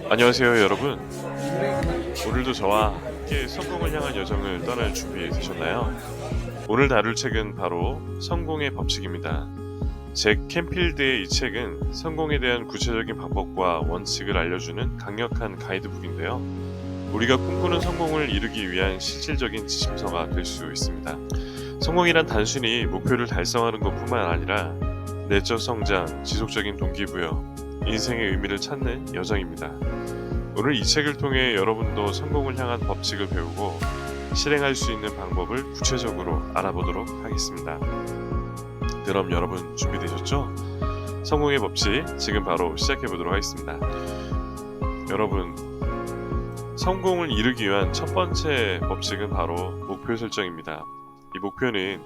안녕하세요 여러분. 오늘도 저와 함께 성공을 향한 여정을 떠날 준비 되셨나요? 오늘 다룰 책은 바로 성공의 법칙입니다. 잭 캔필드의 이 책은 성공에 대한 구체적인 방법과 원칙을 알려주는 강력한 가이드북인데요. 우리가 꿈꾸는 성공을 이루기 위한 실질적인 지침서가 될 수 있습니다. 성공이란 단순히 목표를 달성하는 것뿐만 아니라 내적 성장, 지속적인 동기부여, 인생의 의미를 찾는 여정입니다. 오늘 이 책을 통해 여러분도 성공을 향한 법칙을 배우고 실행할 수 있는 방법을 구체적으로 알아보도록 하겠습니다. 그럼 여러분 준비되셨죠? 성공의 법칙 지금 바로 시작해 보도록 하겠습니다. 여러분, 성공을 이루기 위한 첫 번째 법칙은 바로 목표 설정입니다. 이 목표는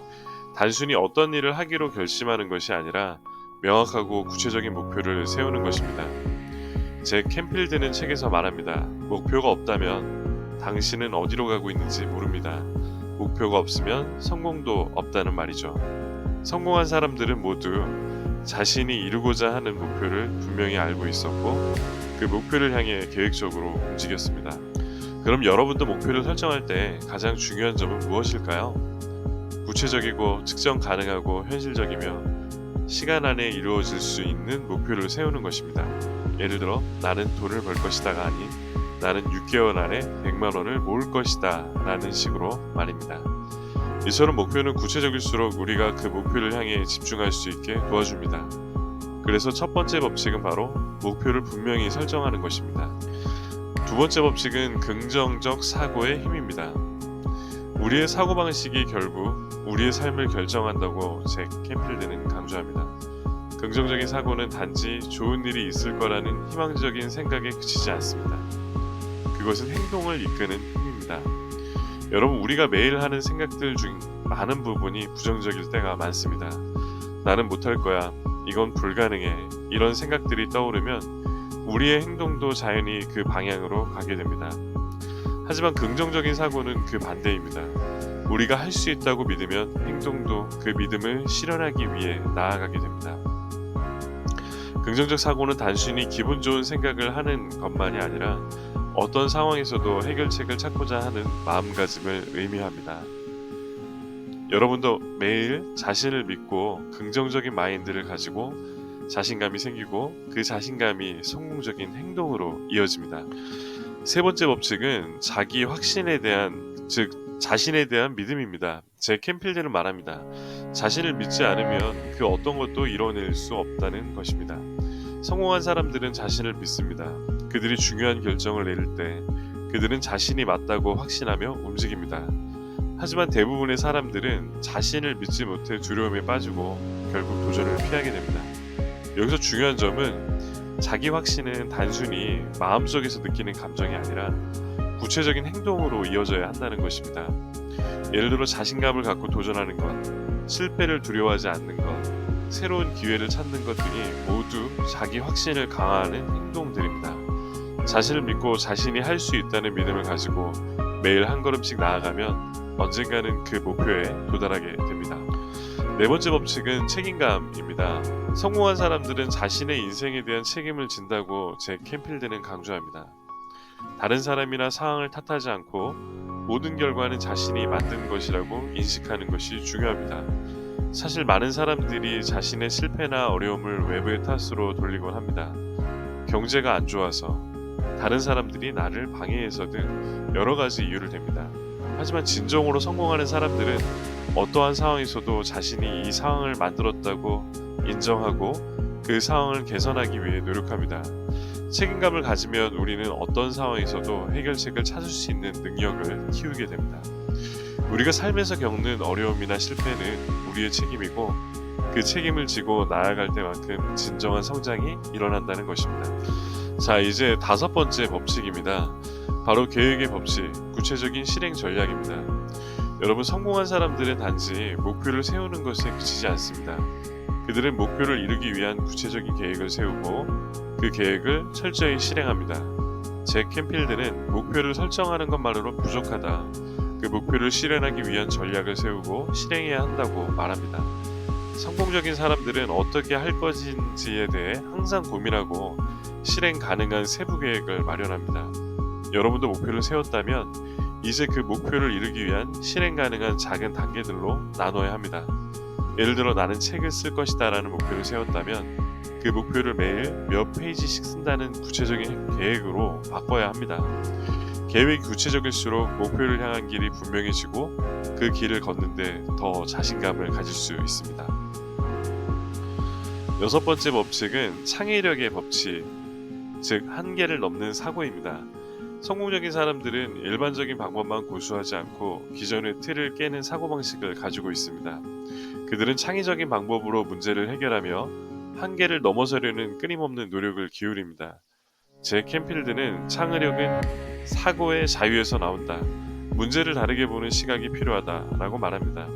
단순히 어떤 일을 하기로 결심하는 것이 아니라 명확하고 구체적인 목표를 세우는 것입니다. 잭 캔필드는 책에서 말합니다. 목표가 없다면 당신은 어디로 가고 있는지 모릅니다. 목표가 없으면 성공도 없다는 말이죠. 성공한 사람들은 모두 자신이 이루고자 하는 목표를 분명히 알고 있었고 그 목표를 향해 계획적으로 움직였습니다. 그럼 여러분도 목표를 설정할 때 가장 중요한 점은 무엇일까요? 구체적이고 측정 가능하고 현실적이며 시간 안에 이루어질 수 있는 목표를 세우는 것입니다. 예를 들어 나는 돈을 벌 것이다가 아닌 나는 6개월 안에 100만 원을 모을 것이다 라는 식으로 말입니다. 이처럼 목표는 구체적일수록 우리가 그 목표를 향해 집중할 수 있게 도와줍니다. 그래서 첫 번째 법칙은 바로 목표를 분명히 설정하는 것입니다. 두 번째 법칙은 긍정적 사고의 힘입니다. 우리의 사고방식이 결국 우리의 삶을 결정한다고 잭 캔필드는 강조합니다. 긍정적인 사고는 단지 좋은 일이 있을 거라는 희망적인 생각에 그치지 않습니다. 그것은 행동을 이끄는 힘입니다. 여러분, 우리가 매일 하는 생각들 중 많은 부분이 부정적일 때가 많습니다. 나는 못할 거야. 이건 불가능해. 이런 생각들이 떠오르면 우리의 행동도 자연히 그 방향으로 가게 됩니다. 하지만 긍정적인 사고는 그 반대입니다. 우리가 할 수 있다고 믿으면 행동도 그 믿음을 실현하기 위해 나아가게 됩니다. 긍정적 사고는 단순히 기분 좋은 생각을 하는 것만이 아니라 어떤 상황에서도 해결책을 찾고자 하는 마음가짐을 의미합니다. 여러분도 매일 자신을 믿고 긍정적인 마인드를 가지고 자신감이 생기고 그 자신감이 성공적인 행동으로 이어집니다. 세 번째 법칙은 자기 확신에 대한, 즉 자신에 대한 믿음입니다. 잭 캔필드는 말합니다. 자신을 믿지 않으면 그 어떤 것도 이뤄낼 수 없다는 것입니다. 성공한 사람들은 자신을 믿습니다. 그들이 중요한 결정을 내릴 때 그들은 자신이 맞다고 확신하며 움직입니다. 하지만 대부분의 사람들은 자신을 믿지 못해 두려움에 빠지고 결국 도전을 피하게 됩니다. 여기서 중요한 점은 자기 확신은 단순히 마음속에서 느끼는 감정이 아니라 구체적인 행동으로 이어져야 한다는 것입니다. 예를 들어 자신감을 갖고 도전하는 것, 실패를 두려워하지 않는 것, 새로운 기회를 찾는 것 등이 모두 자기 확신을 강화하는 행동들입니다. 자신을 믿고 자신이 할 수 있다는 믿음을 가지고 매일 한 걸음씩 나아가면 언젠가는 그 목표에 도달하게 됩니다. 네 번째 법칙은 책임감입니다. 성공한 사람들은 자신의 인생에 대한 책임을 진다고 잭 캔필드는 강조합니다. 다른 사람이나 상황을 탓하지 않고 모든 결과는 자신이 만든 것이라고 인식하는 것이 중요합니다. 사실 많은 사람들이 자신의 실패나 어려움을 외부의 탓으로 돌리곤 합니다. 경제가 안 좋아서, 다른 사람들이 나를 방해해서 등 여러 가지 이유를 댑니다. 하지만 진정으로 성공하는 사람들은 어떠한 상황에서도 자신이 이 상황을 만들었다고 인정하고 그 상황을 개선하기 위해 노력합니다. 책임감을 가지면 우리는 어떤 상황에서도 해결책을 찾을 수 있는 능력을 키우게 됩니다. 우리가 삶에서 겪는 어려움이나 실패는 우리의 책임이고 그 책임을 지고 나아갈 때만큼 진정한 성장이 일어난다는 것입니다. 자, 이제 다섯 번째 법칙입니다. 바로 계획의 법칙, 구체적인 실행 전략입니다. 여러분, 성공한 사람들은 단지 목표를 세우는 것에 그치지 않습니다. 그들은 목표를 이루기 위한 구체적인 계획을 세우고 그 계획을 철저히 실행합니다. 잭 캔필드는 목표를 설정하는 것만으로 부족하다. 그 목표를 실현하기 위한 전략을 세우고 실행해야 한다고 말합니다. 성공적인 사람들은 어떻게 할 것인지에 대해 항상 고민하고 실행 가능한 세부 계획을 마련합니다. 여러분도 목표를 세웠다면 이제 그 목표를 이루기 위한 실행 가능한 작은 단계들로 나눠야 합니다. 예를 들어 나는 책을 쓸 것이다 라는 목표를 세웠다면 그 목표를 매일 몇 페이지씩 쓴다는 구체적인 계획으로 바꿔야 합니다. 계획이 구체적일수록 목표를 향한 길이 분명해지고 그 길을 걷는데 더 자신감을 가질 수 있습니다. 여섯 번째 법칙은 창의력의 법칙, 즉 한계를 넘는 사고입니다. 성공적인 사람들은 일반적인 방법만 고수하지 않고 기존의 틀을 깨는 사고방식을 가지고 있습니다. 그들은 창의적인 방법으로 문제를 해결하며 한계를 넘어서려는 끊임없는 노력을 기울입니다. 제 캠필드는 창의력은 사고의 자유에서 나온다. 문제를 다르게 보는 시각이 필요하다라고 말합니다.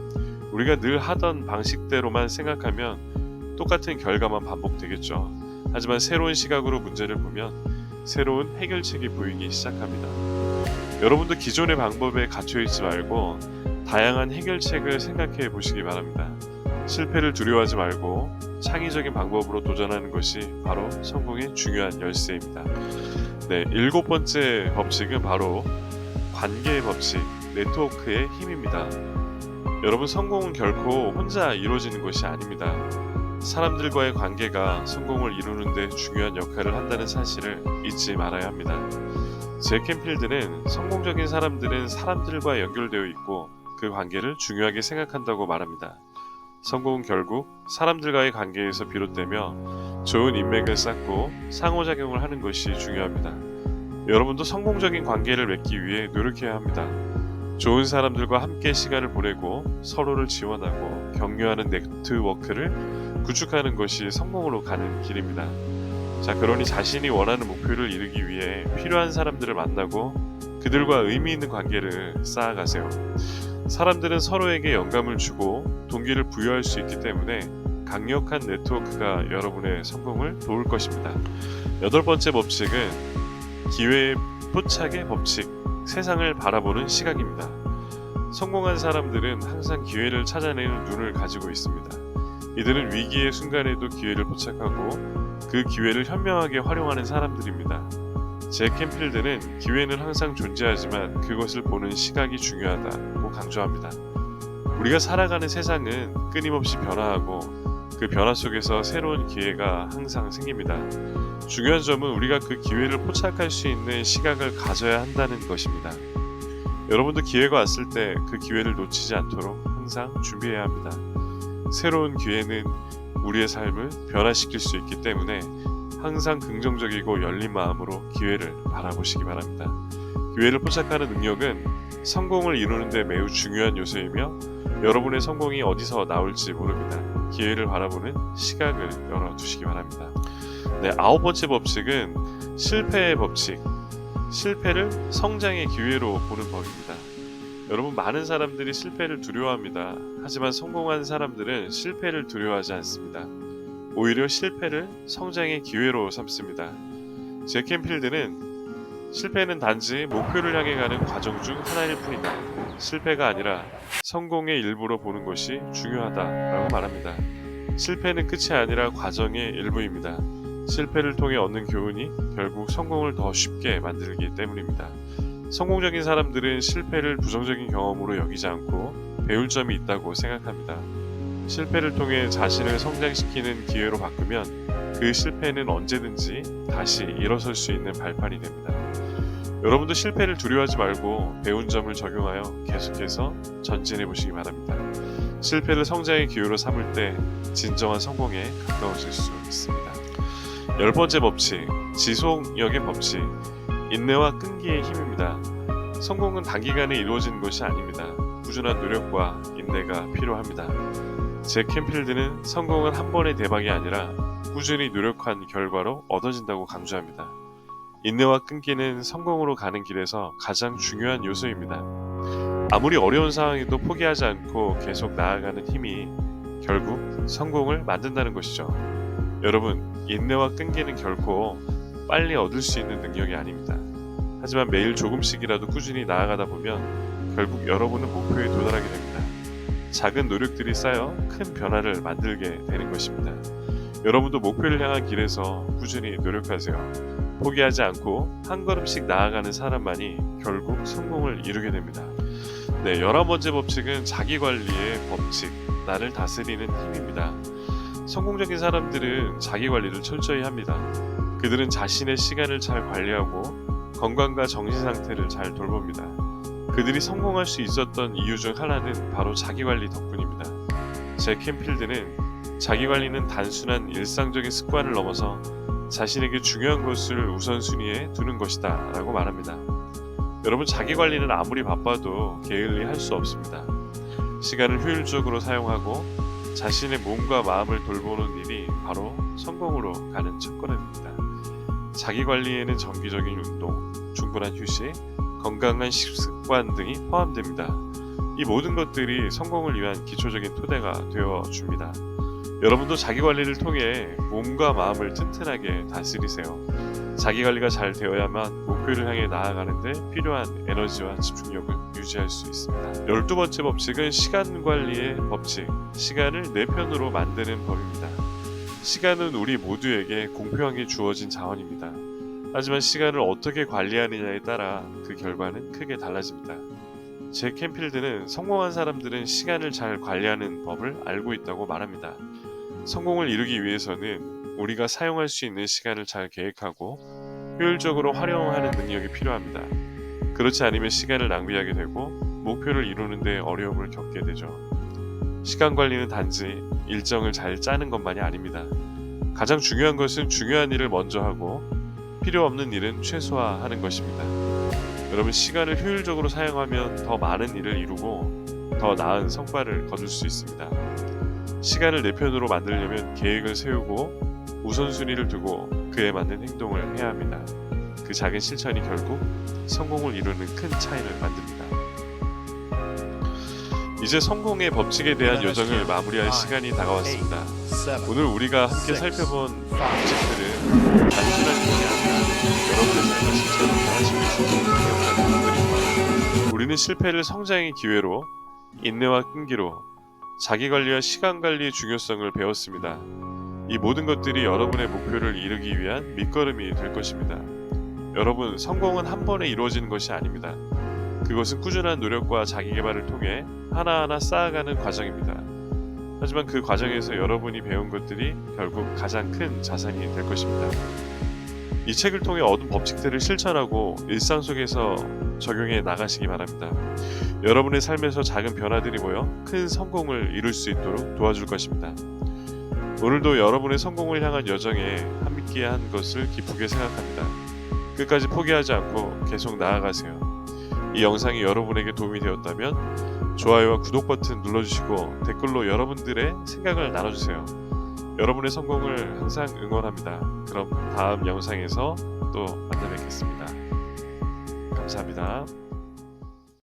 우리가 늘 하던 방식대로만 생각하면 똑같은 결과만 반복되겠죠. 하지만 새로운 시각으로 문제를 보면 새로운 해결책이 보이기 시작합니다. 여러분도 기존의 방법에 갇혀있지 말고 다양한 해결책을 생각해 보시기 바랍니다. 실패를 두려워하지 말고 창의적인 방법으로 도전하는 것이 바로 성공의 중요한 열쇠입니다. 네, 일곱 번째 법칙은 바로 관계의 법칙, 네트워크의 힘입니다. 여러분, 성공은 결코 혼자 이루어지는 것이 아닙니다. 사람들과의 관계가 성공을 이루는 데 중요한 역할을 한다는 사실을 잊지 말아야 합니다. 제 캠필드는 성공적인 사람들은 사람들과 연결되어 있고 그 관계를 중요하게 생각한다고 말합니다. 성공은 결국 사람들과의 관계에서 비롯되며 좋은 인맥을 쌓고 상호작용을 하는 것이 중요합니다. 여러분도 성공적인 관계를 맺기 위해 노력해야 합니다. 좋은 사람들과 함께 시간을 보내고 서로를 지원하고 격려하는 네트워크를 구축하는 것이 성공으로 가는 길입니다. 자, 그러니 자신이 원하는 목표를 이루기 위해 필요한 사람들을 만나고 그들과 의미 있는 관계를 쌓아가세요. 사람들은 서로에게 영감을 주고 동기를 부여할 수 있기 때문에 강력한 네트워크가 여러분의 성공을 도울 것입니다. 여덟 번째 법칙은 기회의 포착의 법칙, 세상을 바라보는 시각입니다. 성공한 사람들은 항상 기회를 찾아내는 눈을 가지고 있습니다. 이들은 위기의 순간에도 기회를 포착하고 그 기회를 현명하게 활용하는 사람들입니다. 제 캠필드는 기회는 항상 존재하지만 그것을 보는 시각이 중요하다고 강조합니다. 우리가 살아가는 세상은 끊임없이 변화하고 그 변화 속에서 새로운 기회가 항상 생깁니다. 중요한 점은 우리가 그 기회를 포착할 수 있는 시각을 가져야 한다는 것입니다. 여러분도 기회가 왔을 때 그 기회를 놓치지 않도록 항상 준비해야 합니다. 새로운 기회는 우리의 삶을 변화시킬 수 있기 때문에 항상 긍정적이고 열린 마음으로 기회를 바라보시기 바랍니다. 기회를 포착하는 능력은 성공을 이루는 데 매우 중요한 요소이며 여러분의 성공이 어디서 나올지 모릅니다. 기회를 바라보는 시각을 열어두시기 바랍니다. 네, 아홉 번째 법칙은 실패의 법칙, 실패를 성장의 기회로 보는 법입니다. 여러분, 많은 사람들이 실패를 두려워합니다. 하지만 성공한 사람들은 실패를 두려워하지 않습니다. 오히려 실패를 성장의 기회로 삼습니다. 제 캠필드는 실패는 단지 목표를 향해 가는 과정 중 하나일 뿐이다. 실패가 아니라 성공의 일부로 보는 것이 중요하다라고 말합니다. 실패는 끝이 아니라 과정의 일부입니다. 실패를 통해 얻는 교훈이 결국 성공을 더 쉽게 만들기 때문입니다. 성공적인 사람들은 실패를 부정적인 경험으로 여기지 않고 배울 점이 있다고 생각합니다. 실패를 통해 자신을 성장시키는 기회로 바꾸면 그 실패는 언제든지 다시 일어설 수 있는 발판이 됩니다. 여러분도 실패를 두려워하지 말고 배운 점을 적용하여 계속해서 전진해 보시기 바랍니다. 실패를 성장의 기회로 삼을 때 진정한 성공에 가까워질 수 있습니다. 열 번째 법칙, 지속력의 법칙, 인내와 끈기의 힘입니다. 성공은 단기간에 이루어지는 것이 아닙니다. 꾸준한 노력과 인내가 필요합니다. 제 캠필드는 성공은 한 번의 대박이 아니라 꾸준히 노력한 결과로 얻어진다고 강조합니다. 인내와 끈기는 성공으로 가는 길에서 가장 중요한 요소입니다. 아무리 어려운 상황에도 포기하지 않고 계속 나아가는 힘이 결국 성공을 만든다는 것이죠. 여러분, 인내와 끈기는 결코 빨리 얻을 수 있는 능력이 아닙니다. 하지만 매일 조금씩이라도 꾸준히 나아가다 보면 결국 여러분은 목표에 도달하게 됩니다. 작은 노력들이 쌓여 큰 변화를 만들게 되는 것입니다. 여러분도 목표를 향한 길에서 꾸준히 노력하세요. 포기하지 않고 한 걸음씩 나아가는 사람만이 결국 성공을 이루게 됩니다. 네, 11번째 법칙은 자기관리의 법칙, 나를 다스리는 힘입니다. 성공적인 사람들은 자기관리를 철저히 합니다. 그들은 자신의 시간을 잘 관리하고 건강과 정신 상태를 잘 돌봅니다. 그들이 성공할 수 있었던 이유 중 하나는 바로 자기관리 덕분입니다. 잭 캔필드는 자기관리는 단순한 일상적인 습관을 넘어서 자신에게 중요한 것을 우선순위에 두는 것이다 라고 말합니다. 여러분, 자기관리는 아무리 바빠도 게을리 할 수 없습니다. 시간을 효율적으로 사용하고 자신의 몸과 마음을 돌보는 일이 바로 성공으로 가는 첫걸음입니다. 자기관리에는 정기적인 운동, 충분한 휴식, 건강한 식습관 등이 포함됩니다. 이 모든 것들이 성공을 위한 기초적인 토대가 되어줍니다. 여러분도 자기관리를 통해 몸과 마음을 튼튼하게 다스리세요. 자기관리가 잘 되어야만 목표를 향해 나아가는데 필요한 에너지와 집중력을 유지할 수 있습니다. 12번째 법칙은 시간관리의 법칙, 시간을 내 편으로 만드는 법입니다. 시간은 우리 모두에게 공평하게 주어진 자원입니다. 하지만 시간을 어떻게 관리하느냐에 따라 그 결과는 크게 달라집니다. 잭 캔필드는 성공한 사람들은 시간을 잘 관리하는 법을 알고 있다고 말합니다. 성공을 이루기 위해서는 우리가 사용할 수 있는 시간을 잘 계획하고 효율적으로 활용하는 능력이 필요합니다. 그렇지 않으면 시간을 낭비하게 되고 목표를 이루는 데 어려움을 겪게 되죠. 시간 관리는 단지 일정을 잘 짜는 것만이 아닙니다. 가장 중요한 것은 중요한 일을 먼저 하고 필요 없는 일은 최소화하는 것입니다. 여러분, 시간을 효율적으로 사용하면 더 많은 일을 이루고 더 나은 성과를 거둘 수 있습니다. 시간을 내 편으로 만들려면 계획을 세우고 우선순위를 두고 그에 맞는 행동을 해야 합니다. 그 작은 실천이 결국 성공을 이루는 큰 차이를 만듭니다. 이제 성공의 법칙에 대한 여정을 마무리할 시간이 다가왔습니다. 오늘 우리가 함께 살펴본 법칙들은 단순한 것이 아니라 여러분의 삶을 실제로 변화시킬 수 있는 강력한 것들입니다. 우리는 실패를 성장의 기회로, 인내와 끈기로, 자기관리와 시간관리의 중요성을 배웠습니다. 이 모든 것들이 여러분의 목표를 이루기 위한 밑거름이 될 것입니다. 여러분, 성공은 한 번에 이루어지는 것이 아닙니다. 그것은 꾸준한 노력과 자기개발을 통해 하나하나 쌓아가는 과정입니다. 하지만 그 과정에서 여러분이 배운 것들이 결국 가장 큰 자산이 될 것입니다. 이 책을 통해 얻은 법칙들을 실천하고 일상 속에서 적용해 나가시기 바랍니다. 여러분의 삶에서 작은 변화들이 모여 큰 성공을 이룰 수 있도록 도와줄 것입니다. 오늘도 여러분의 성공을 향한 여정에 함께한 것을 기쁘게 생각합니다. 끝까지 포기하지 않고 계속 나아가세요. 이 영상이 여러분에게 도움이 되었다면 좋아요와 구독 버튼 눌러주시고 댓글로 여러분들의 생각을 나눠주세요. 여러분의 성공을 항상 응원합니다. 그럼 다음 영상에서 또 만나 뵙겠습니다. 감사합니다.